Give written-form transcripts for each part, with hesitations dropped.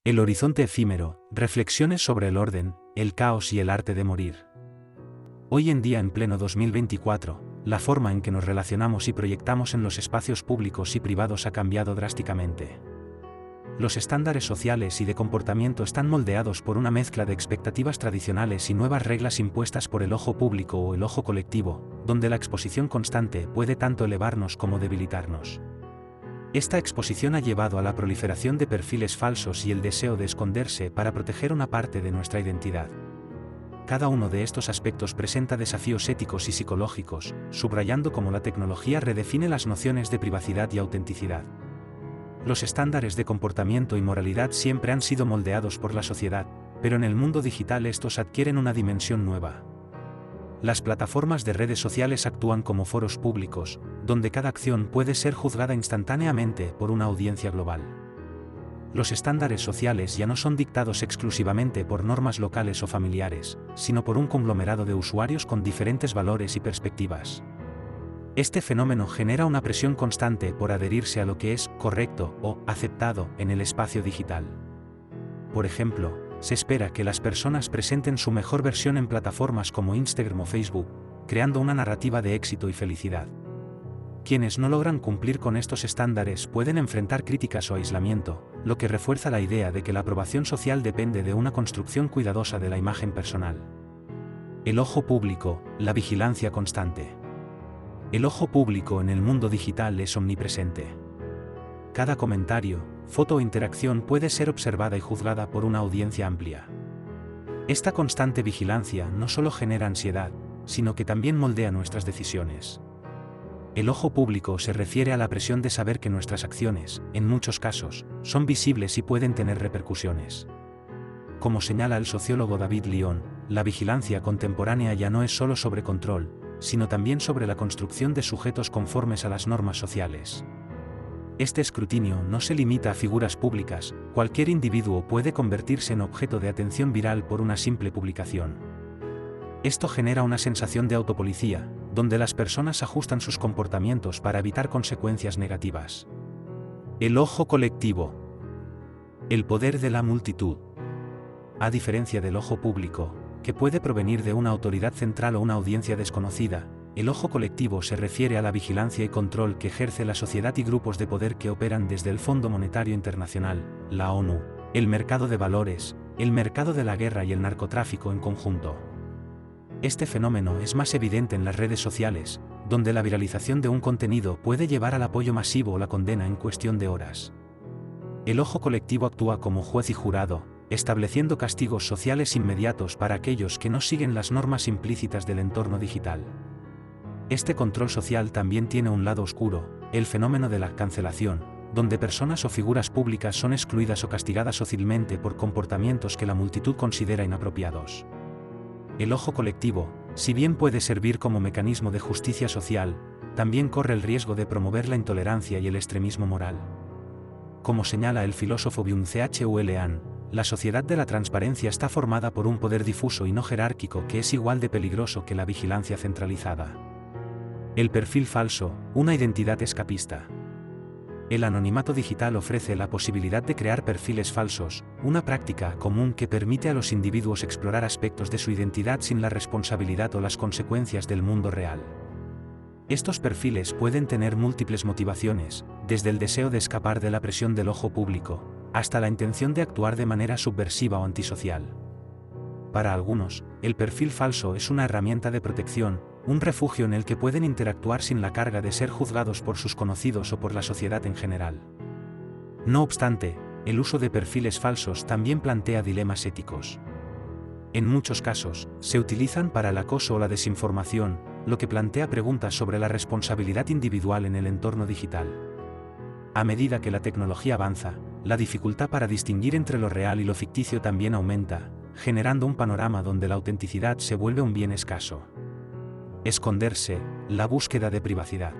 El horizonte efímero, reflexiones sobre el orden, el caos y el arte de morir. Hoy en día, en pleno 2024, la forma en que nos relacionamos y proyectamos en los espacios públicos y privados ha cambiado drásticamente. Los estándares sociales y de comportamiento están moldeados por una mezcla de expectativas tradicionales y nuevas reglas impuestas por el ojo público o el ojo colectivo, donde la exposición constante puede tanto elevarnos como debilitarnos. Esta exposición ha llevado a la proliferación de perfiles falsos y el deseo de esconderse para proteger una parte de nuestra identidad. Cada uno de estos aspectos presenta desafíos éticos y psicológicos, subrayando cómo la tecnología redefine las nociones de privacidad y autenticidad. Los estándares de comportamiento y moralidad siempre han sido moldeados por la sociedad, pero en el mundo digital estos adquieren una dimensión nueva. Las plataformas de redes sociales actúan como foros públicos, donde cada acción puede ser juzgada instantáneamente por una audiencia global. Los estándares sociales ya no son dictados exclusivamente por normas locales o familiares, sino por un conglomerado de usuarios con diferentes valores y perspectivas. Este fenómeno genera una presión constante por adherirse a lo que es correcto o aceptado en el espacio digital. Por ejemplo, se espera que las personas presenten su mejor versión en plataformas como Instagram o Facebook, creando una narrativa de éxito y felicidad. Quienes no logran cumplir con estos estándares pueden enfrentar críticas o aislamiento, lo que refuerza la idea de que la aprobación social depende de una construcción cuidadosa de la imagen personal. El ojo público, la vigilancia constante. El ojo público en el mundo digital es omnipresente. Cada comentario, foto o interacción puede ser observada y juzgada por una audiencia amplia. Esta constante vigilancia no solo genera ansiedad, sino que también moldea nuestras decisiones. El ojo público se refiere a la presión de saber que nuestras acciones, en muchos casos, son visibles y pueden tener repercusiones. Como señala el sociólogo David Lyon, la vigilancia contemporánea ya no es solo sobre control, sino también sobre la construcción de sujetos conformes a las normas sociales. Este escrutinio no se limita a figuras públicas, cualquier individuo puede convertirse en objeto de atención viral por una simple publicación. Esto genera una sensación de autopolicía, donde las personas ajustan sus comportamientos para evitar consecuencias negativas. El ojo colectivo. El poder de la multitud. A diferencia del ojo público, que puede provenir de una autoridad central o una audiencia desconocida, el ojo colectivo se refiere a la vigilancia y control que ejerce la sociedad y grupos de poder que operan desde el Fondo Monetario Internacional, la ONU, el mercado de valores, el mercado de la guerra y el narcotráfico en conjunto. Este fenómeno es más evidente en las redes sociales, donde la viralización de un contenido puede llevar al apoyo masivo o la condena en cuestión de horas. El ojo colectivo actúa como juez y jurado, estableciendo castigos sociales inmediatos para aquellos que no siguen las normas implícitas del entorno digital. Este control social también tiene un lado oscuro, el fenómeno de la cancelación, donde personas o figuras públicas son excluidas o castigadas socialmente por comportamientos que la multitud considera inapropiados. El ojo colectivo, si bien puede servir como mecanismo de justicia social, también corre el riesgo de promover la intolerancia y el extremismo moral. Como señala el filósofo Byung-Chul Han, la sociedad de la transparencia está formada por un poder difuso y no jerárquico que es igual de peligroso que la vigilancia centralizada. El perfil falso, una identidad escapista. El anonimato digital ofrece la posibilidad de crear perfiles falsos, una práctica común que permite a los individuos explorar aspectos de su identidad sin la responsabilidad o las consecuencias del mundo real. Estos perfiles pueden tener múltiples motivaciones, desde el deseo de escapar de la presión del ojo público, hasta la intención de actuar de manera subversiva o antisocial. Para algunos, el perfil falso es una herramienta de protección, un refugio en el que pueden interactuar sin la carga de ser juzgados por sus conocidos o por la sociedad en general. No obstante, el uso de perfiles falsos también plantea dilemas éticos. En muchos casos, se utilizan para el acoso o la desinformación, lo que plantea preguntas sobre la responsabilidad individual en el entorno digital. A medida que la tecnología avanza, la dificultad para distinguir entre lo real y lo ficticio también aumenta, generando un panorama donde la autenticidad se vuelve un bien escaso. Esconderse, la búsqueda de privacidad.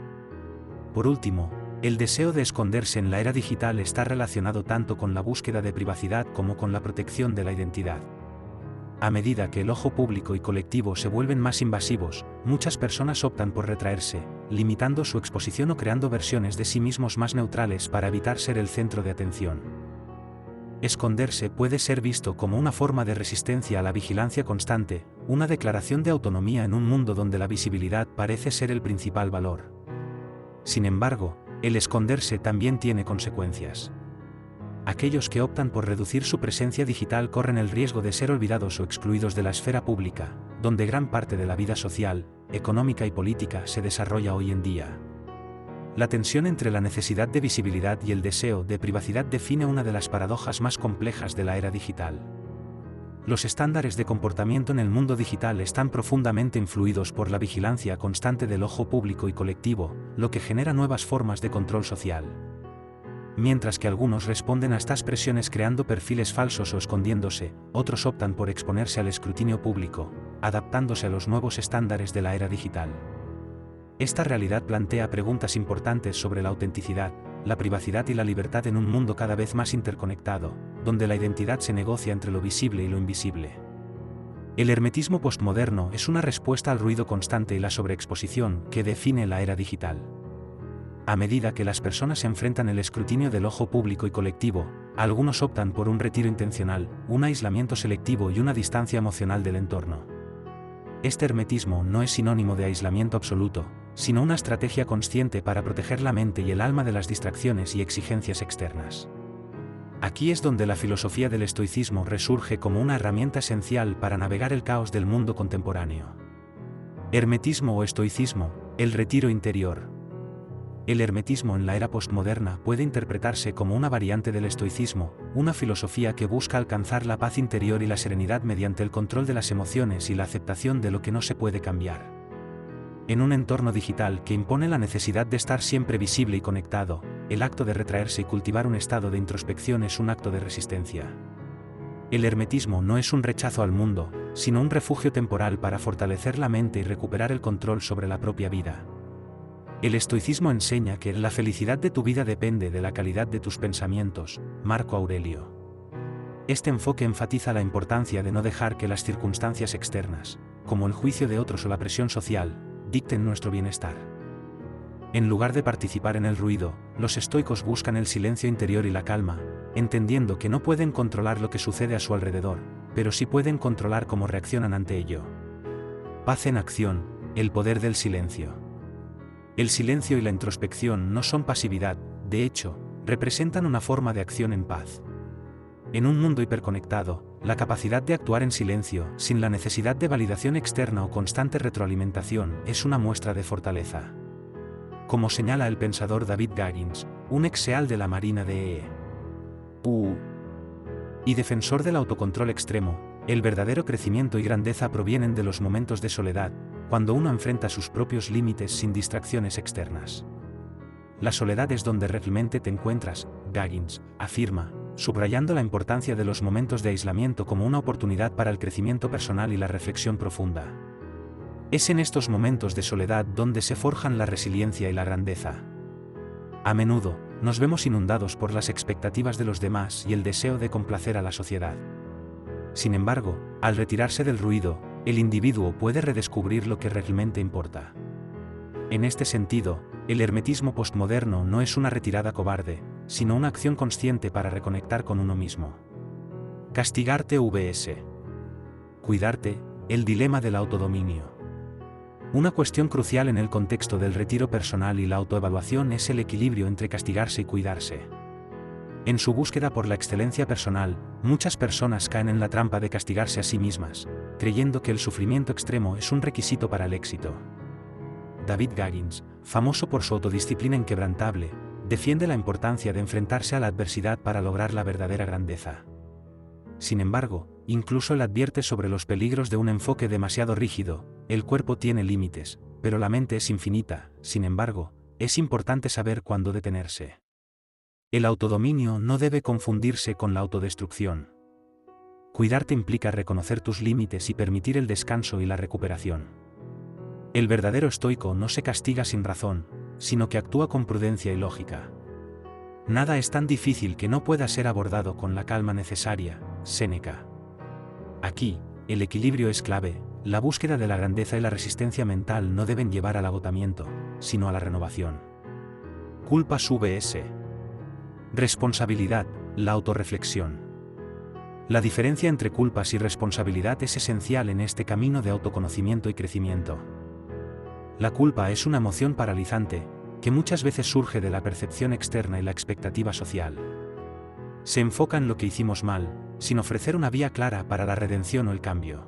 Por último, el deseo de esconderse en la era digital está relacionado tanto con la búsqueda de privacidad como con la protección de la identidad. A medida que el ojo público y colectivo se vuelven más invasivos, muchas personas optan por retraerse, limitando su exposición o creando versiones de sí mismos más neutrales para evitar ser el centro de atención. Esconderse puede ser visto como una forma de resistencia a la vigilancia constante, una declaración de autonomía en un mundo donde la visibilidad parece ser el principal valor. Sin embargo, el esconderse también tiene consecuencias. Aquellos que optan por reducir su presencia digital corren el riesgo de ser olvidados o excluidos de la esfera pública, donde gran parte de la vida social, económica y política se desarrolla hoy en día. La tensión entre la necesidad de visibilidad y el deseo de privacidad define una de las paradojas más complejas de la era digital. Los estándares de comportamiento en el mundo digital están profundamente influidos por la vigilancia constante del ojo público y colectivo, lo que genera nuevas formas de control social. Mientras que algunos responden a estas presiones creando perfiles falsos o escondiéndose, otros optan por exponerse al escrutinio público, adaptándose a los nuevos estándares de la era digital. Esta realidad plantea preguntas importantes sobre la autenticidad, la privacidad y la libertad en un mundo cada vez más interconectado, donde la identidad se negocia entre lo visible y lo invisible. El hermetismo postmoderno es una respuesta al ruido constante y la sobreexposición que define la era digital. A medida que las personas enfrentan el escrutinio del ojo público y colectivo, algunos optan por un retiro intencional, un aislamiento selectivo y una distancia emocional del entorno. Este hermetismo no es sinónimo de aislamiento absoluto, sino una estrategia consciente para proteger la mente y el alma de las distracciones y exigencias externas. Aquí es donde la filosofía del estoicismo resurge como una herramienta esencial para navegar el caos del mundo contemporáneo. Hermetismo o estoicismo, el retiro interior. El hermetismo en la era postmoderna puede interpretarse como una variante del estoicismo, una filosofía que busca alcanzar la paz interior y la serenidad mediante el control de las emociones y la aceptación de lo que no se puede cambiar. En un entorno digital que impone la necesidad de estar siempre visible y conectado, el acto de retraerse y cultivar un estado de introspección es un acto de resistencia. El hermetismo no es un rechazo al mundo, sino un refugio temporal para fortalecer la mente y recuperar el control sobre la propia vida. El estoicismo enseña que la felicidad de tu vida depende de la calidad de tus pensamientos, Marco Aurelio. Este enfoque enfatiza la importancia de no dejar que las circunstancias externas, como el juicio de otros o la presión social, dicten nuestro bienestar. En lugar de participar en el ruido, los estoicos buscan el silencio interior y la calma, entendiendo que no pueden controlar lo que sucede a su alrededor, pero sí pueden controlar cómo reaccionan ante ello. Paz en acción, el poder del silencio. El silencio y la introspección no son pasividad, de hecho, representan una forma de acción en paz. En un mundo hiperconectado, la capacidad de actuar en silencio, sin la necesidad de validación externa o constante retroalimentación, es una muestra de fortaleza. Como señala el pensador David Goggins, un ex-seal de la Marina de E.U. y defensor del autocontrol extremo, el verdadero crecimiento y grandeza provienen de los momentos de soledad, cuando uno enfrenta sus propios límites sin distracciones externas. La soledad es donde realmente te encuentras, Goggins afirma, subrayando la importancia de los momentos de aislamiento como una oportunidad para el crecimiento personal y la reflexión profunda. Es en estos momentos de soledad donde se forjan la resiliencia y la grandeza. A menudo, nos vemos inundados por las expectativas de los demás y el deseo de complacer a la sociedad. Sin embargo, al retirarse del ruido, el individuo puede redescubrir lo que realmente importa. En este sentido, el hermetismo postmoderno no es una retirada cobarde, sino una acción consciente para reconectar con uno mismo. Castigarte vs. Cuidarte, el dilema del autodominio. Una cuestión crucial en el contexto del retiro personal y la autoevaluación es el equilibrio entre castigarse y cuidarse. En su búsqueda por la excelencia personal, muchas personas caen en la trampa de castigarse a sí mismas, creyendo que el sufrimiento extremo es un requisito para el éxito. David Goggins, famoso por su autodisciplina inquebrantable, defiende la importancia de enfrentarse a la adversidad para lograr la verdadera grandeza. Sin embargo, incluso él advierte sobre los peligros de un enfoque demasiado rígido. El cuerpo tiene límites, pero la mente es infinita. Sin embargo, es importante saber cuándo detenerse. El autodominio no debe confundirse con la autodestrucción. Cuidarte implica reconocer tus límites y permitir el descanso y la recuperación. El verdadero estoico no se castiga sin razón, sino que actúa con prudencia y lógica. Nada es tan difícil que no pueda ser abordado con la calma necesaria, Séneca. Aquí, el equilibrio es clave. La búsqueda de la grandeza y la resistencia mental no deben llevar al agotamiento, sino a la renovación. Culpas vs. Responsabilidad, la autorreflexión. La diferencia entre culpas y responsabilidad es esencial en este camino de autoconocimiento y crecimiento. La culpa es una emoción paralizante, que muchas veces surge de la percepción externa y la expectativa social. Se enfoca en lo que hicimos mal, sin ofrecer una vía clara para la redención o el cambio.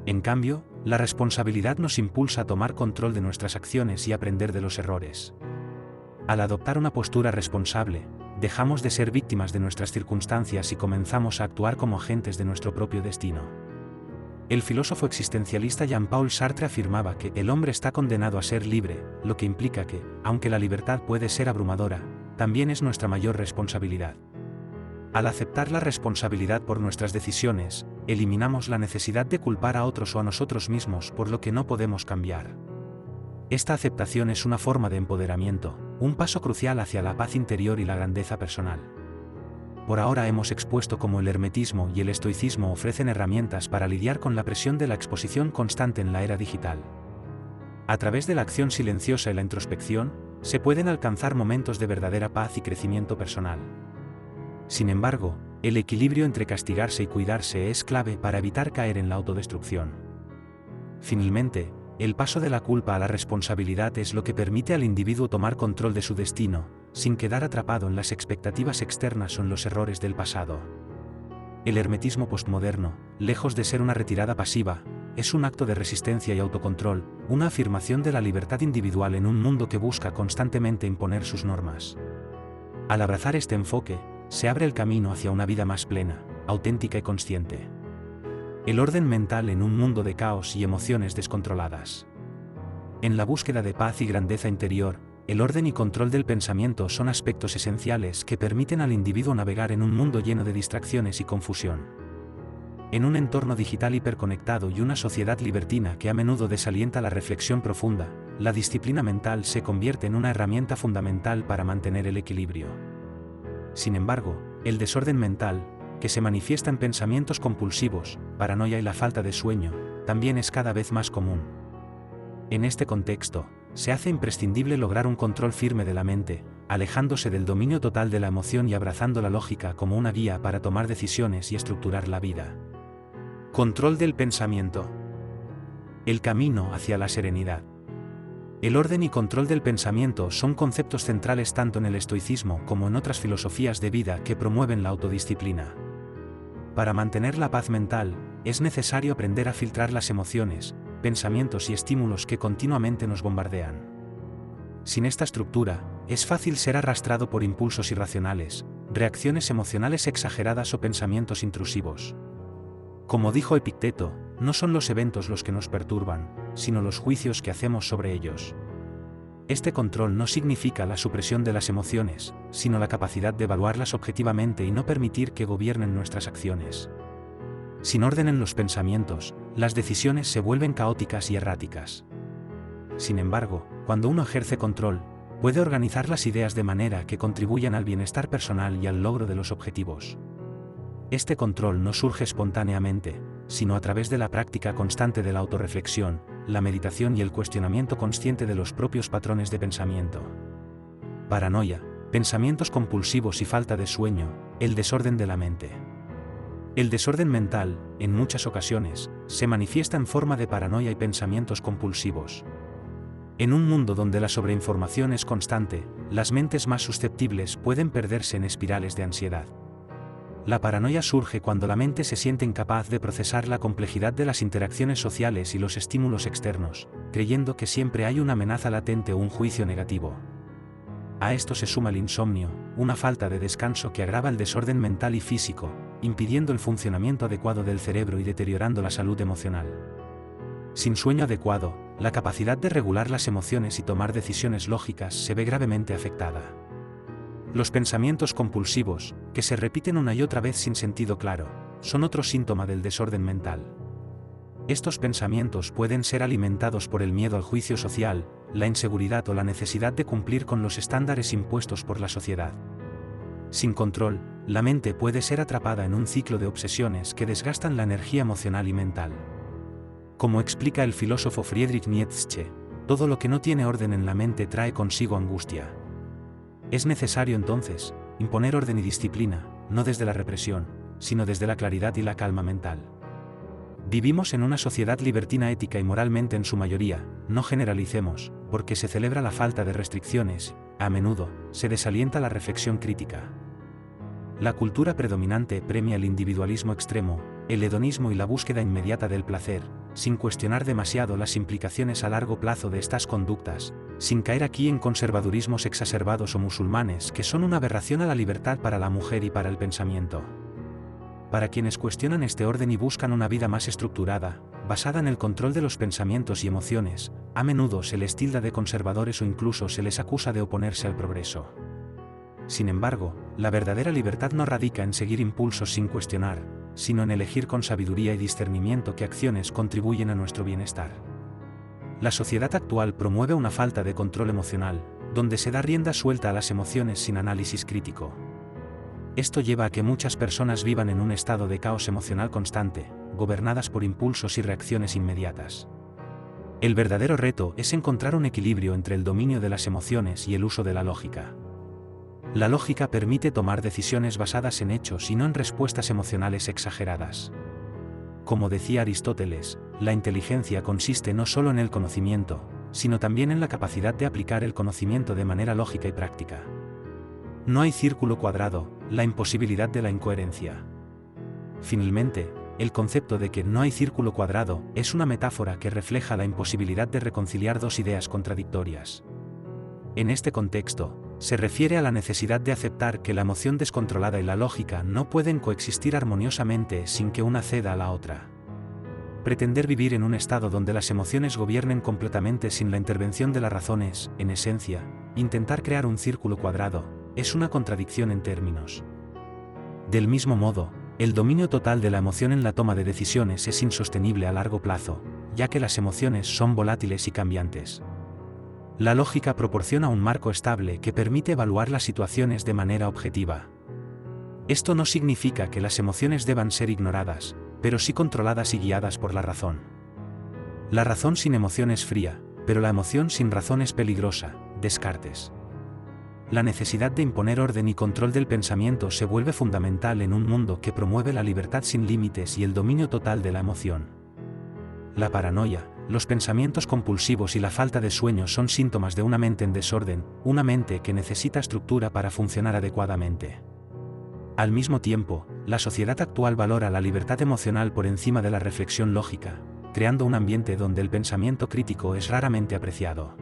En cambio, la responsabilidad nos impulsa a tomar control de nuestras acciones y aprender de los errores. Al adoptar una postura responsable, dejamos de ser víctimas de nuestras circunstancias y comenzamos a actuar como agentes de nuestro propio destino. El filósofo existencialista Jean-Paul Sartre afirmaba que el hombre está condenado a ser libre, lo que implica que, aunque la libertad puede ser abrumadora, también es nuestra mayor responsabilidad. Al aceptar la responsabilidad por nuestras decisiones, eliminamos la necesidad de culpar a otros o a nosotros mismos por lo que no podemos cambiar. Esta aceptación es una forma de empoderamiento, un paso crucial hacia la paz interior y la grandeza personal. Por ahora hemos expuesto cómo el hermetismo y el estoicismo ofrecen herramientas para lidiar con la presión de la exposición constante en la era digital. A través de la acción silenciosa y la introspección, se pueden alcanzar momentos de verdadera paz y crecimiento personal. Sin embargo, el equilibrio entre castigarse y cuidarse es clave para evitar caer en la autodestrucción. Finalmente, el paso de la culpa a la responsabilidad es lo que permite al individuo tomar control de su destino, sin quedar atrapado en las expectativas externas o en los errores del pasado. El hermetismo postmoderno, lejos de ser una retirada pasiva, es un acto de resistencia y autocontrol, una afirmación de la libertad individual en un mundo que busca constantemente imponer sus normas. Al abrazar este enfoque, se abre el camino hacia una vida más plena, auténtica y consciente. El orden mental en un mundo de caos y emociones descontroladas. En la búsqueda de paz y grandeza interior, el orden y control del pensamiento son aspectos esenciales que permiten al individuo navegar en un mundo lleno de distracciones y confusión. En un entorno digital hiperconectado y una sociedad libertina que a menudo desalienta la reflexión profunda, la disciplina mental se convierte en una herramienta fundamental para mantener el equilibrio. Sin embargo, el desorden mental, que se manifiesta en pensamientos compulsivos, paranoia y la falta de sueño, también es cada vez más común. En este contexto, se hace imprescindible lograr un control firme de la mente, alejándose del dominio total de la emoción y abrazando la lógica como una guía para tomar decisiones y estructurar la vida. Control del pensamiento. El camino hacia la serenidad. El orden y control del pensamiento son conceptos centrales tanto en el estoicismo como en otras filosofías de vida que promueven la autodisciplina. Para mantener la paz mental, es necesario aprender a filtrar las emociones, pensamientos y estímulos que continuamente nos bombardean. Sin esta estructura, es fácil ser arrastrado por impulsos irracionales, reacciones emocionales exageradas o pensamientos intrusivos. Como dijo Epicteto, no son los eventos los que nos perturban, sino los juicios que hacemos sobre ellos. Este control no significa la supresión de las emociones, sino la capacidad de evaluarlas objetivamente y no permitir que gobiernen nuestras acciones. Sin orden en los pensamientos, las decisiones se vuelven caóticas y erráticas. Sin embargo, cuando uno ejerce control, puede organizar las ideas de manera que contribuyan al bienestar personal y al logro de los objetivos. Este control no surge espontáneamente, sino a través de la práctica constante de la autorreflexión, la meditación y el cuestionamiento consciente de los propios patrones de pensamiento. Paranoia, pensamientos compulsivos y falta de sueño, el desorden de la mente. El desorden mental, en muchas ocasiones, se manifiesta en forma de paranoia y pensamientos compulsivos. En un mundo donde la sobreinformación es constante, las mentes más susceptibles pueden perderse en espirales de ansiedad. La paranoia surge cuando la mente se siente incapaz de procesar la complejidad de las interacciones sociales y los estímulos externos, creyendo que siempre hay una amenaza latente o un juicio negativo. A esto se suma el insomnio, una falta de descanso que agrava el desorden mental y físico, impidiendo el funcionamiento adecuado del cerebro y deteriorando la salud emocional. Sin sueño adecuado, la capacidad de regular las emociones y tomar decisiones lógicas se ve gravemente afectada. Los pensamientos compulsivos, que se repiten una y otra vez sin sentido claro, son otro síntoma del desorden mental. Estos pensamientos pueden ser alimentados por el miedo al juicio social, la inseguridad o la necesidad de cumplir con los estándares impuestos por la sociedad. Sin control, la mente puede ser atrapada en un ciclo de obsesiones que desgastan la energía emocional y mental. Como explica el filósofo Friedrich Nietzsche, todo lo que no tiene orden en la mente trae consigo angustia. Es necesario entonces imponer orden y disciplina, no desde la represión, sino desde la claridad y la calma mental. Vivimos en una sociedad libertina ética y moralmente en su mayoría, no generalicemos, porque se celebra la falta de restricciones, a menudo, se desalienta la reflexión crítica. La cultura predominante premia el individualismo extremo, el hedonismo y la búsqueda inmediata del placer, sin cuestionar demasiado las implicaciones a largo plazo de estas conductas, sin caer aquí en conservadurismos exacerbados o musulmanes que son una aberración a la libertad para la mujer y para el pensamiento. Para quienes cuestionan este orden y buscan una vida más estructurada, basada en el control de los pensamientos y emociones, a menudo se les tilda de conservadores o incluso se les acusa de oponerse al progreso. Sin embargo, la verdadera libertad no radica en seguir impulsos sin cuestionar, sino en elegir con sabiduría y discernimiento qué acciones contribuyen a nuestro bienestar. La sociedad actual promueve una falta de control emocional, donde se da rienda suelta a las emociones sin análisis crítico. Esto lleva a que muchas personas vivan en un estado de caos emocional constante, gobernadas por impulsos y reacciones inmediatas. El verdadero reto es encontrar un equilibrio entre el dominio de las emociones y el uso de la lógica. La lógica permite tomar decisiones basadas en hechos y no en respuestas emocionales exageradas. Como decía Aristóteles, la inteligencia consiste no solo en el conocimiento, sino también en la capacidad de aplicar el conocimiento de manera lógica y práctica. No hay círculo cuadrado, la imposibilidad de la incoherencia. Finalmente, el concepto de que no hay círculo cuadrado es una metáfora que refleja la imposibilidad de reconciliar dos ideas contradictorias. En este contexto, se refiere a la necesidad de aceptar que la emoción descontrolada y la lógica no pueden coexistir armoniosamente sin que una ceda a la otra. Pretender vivir en un estado donde las emociones gobiernen completamente sin la intervención de la razón es, en esencia, intentar crear un círculo cuadrado. Es una contradicción en términos. Del mismo modo, el dominio total de la emoción en la toma de decisiones es insostenible a largo plazo, ya que las emociones son volátiles y cambiantes. La lógica proporciona un marco estable que permite evaluar las situaciones de manera objetiva. Esto no significa que las emociones deban ser ignoradas, pero sí controladas y guiadas por la razón. La razón sin emoción es fría, pero la emoción sin razón es peligrosa. Descartes. La necesidad de imponer orden y control del pensamiento se vuelve fundamental en un mundo que promueve la libertad sin límites y el dominio total de la emoción. La paranoia, los pensamientos compulsivos y la falta de sueño son síntomas de una mente en desorden, una mente que necesita estructura para funcionar adecuadamente. Al mismo tiempo, la sociedad actual valora la libertad emocional por encima de la reflexión lógica, creando un ambiente donde el pensamiento crítico es raramente apreciado.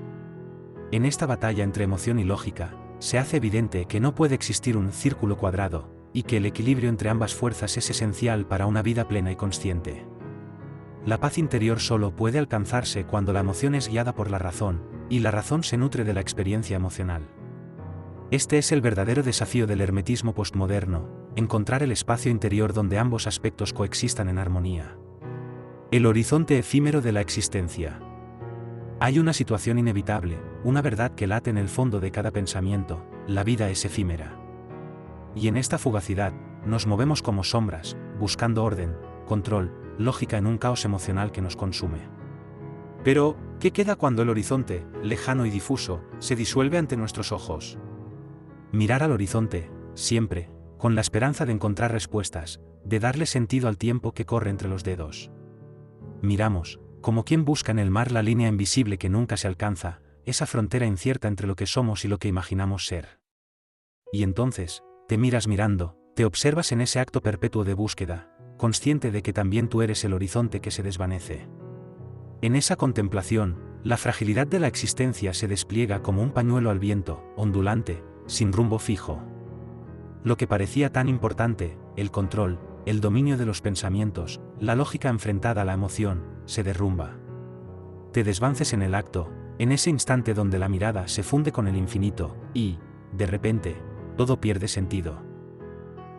En esta batalla entre emoción y lógica, se hace evidente que no puede existir un círculo cuadrado, y que el equilibrio entre ambas fuerzas es esencial para una vida plena y consciente. La paz interior solo puede alcanzarse cuando la emoción es guiada por la razón, y la razón se nutre de la experiencia emocional. Este es el verdadero desafío del hermetismo postmoderno, encontrar el espacio interior donde ambos aspectos coexistan en armonía. El horizonte efímero de la existencia. Hay una situación inevitable, una verdad que late en el fondo de cada pensamiento: la vida es efímera. Y en esta fugacidad, nos movemos como sombras, buscando orden, control, lógica en un caos emocional que nos consume. Pero, ¿qué queda cuando el horizonte, lejano y difuso, se disuelve ante nuestros ojos? Mirar al horizonte, siempre, con la esperanza de encontrar respuestas, de darle sentido al tiempo que corre entre los dedos. Miramos, como quien busca en el mar la línea invisible que nunca se alcanza, esa frontera incierta entre lo que somos y lo que imaginamos ser. Y entonces, te miras mirando, te observas en ese acto perpetuo de búsqueda, consciente de que también tú eres el horizonte que se desvanece. En esa contemplación, la fragilidad de la existencia se despliega como un pañuelo al viento, ondulante, sin rumbo fijo. Lo que parecía tan importante, el control, el dominio de los pensamientos, la lógica enfrentada a la emoción, se derrumba. Te desvances en el acto, en ese instante donde la mirada se funde con el infinito, y, de repente, todo pierde sentido.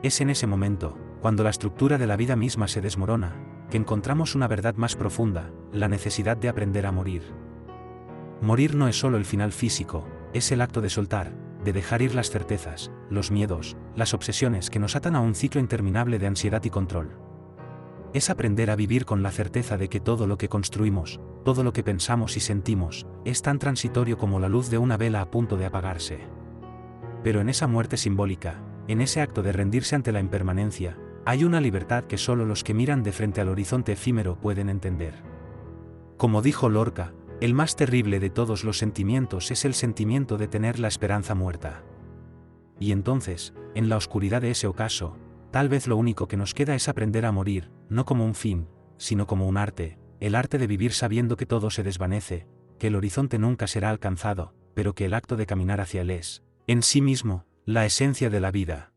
Es en ese momento, cuando la estructura de la vida misma se desmorona, que encontramos una verdad más profunda, la necesidad de aprender a morir. Morir no es solo el final físico, es el acto de soltar, de dejar ir las certezas, los miedos, las obsesiones que nos atan a un ciclo interminable de ansiedad y control. Es aprender a vivir con la certeza de que todo lo que construimos, todo lo que pensamos y sentimos, es tan transitorio como la luz de una vela a punto de apagarse. Pero en esa muerte simbólica, en ese acto de rendirse ante la impermanencia, Hay una libertad que solo los que miran de frente al horizonte efímero pueden entender. Como dijo Lorca, el más terrible de todos los sentimientos es el sentimiento de tener la esperanza muerta. Y entonces, en la oscuridad de ese ocaso, tal vez lo único que nos queda es aprender a morir, no como un fin, sino como un arte, el arte de vivir sabiendo que todo se desvanece, que el horizonte nunca será alcanzado, pero que el acto de caminar hacia él es, en sí mismo, la esencia de la vida.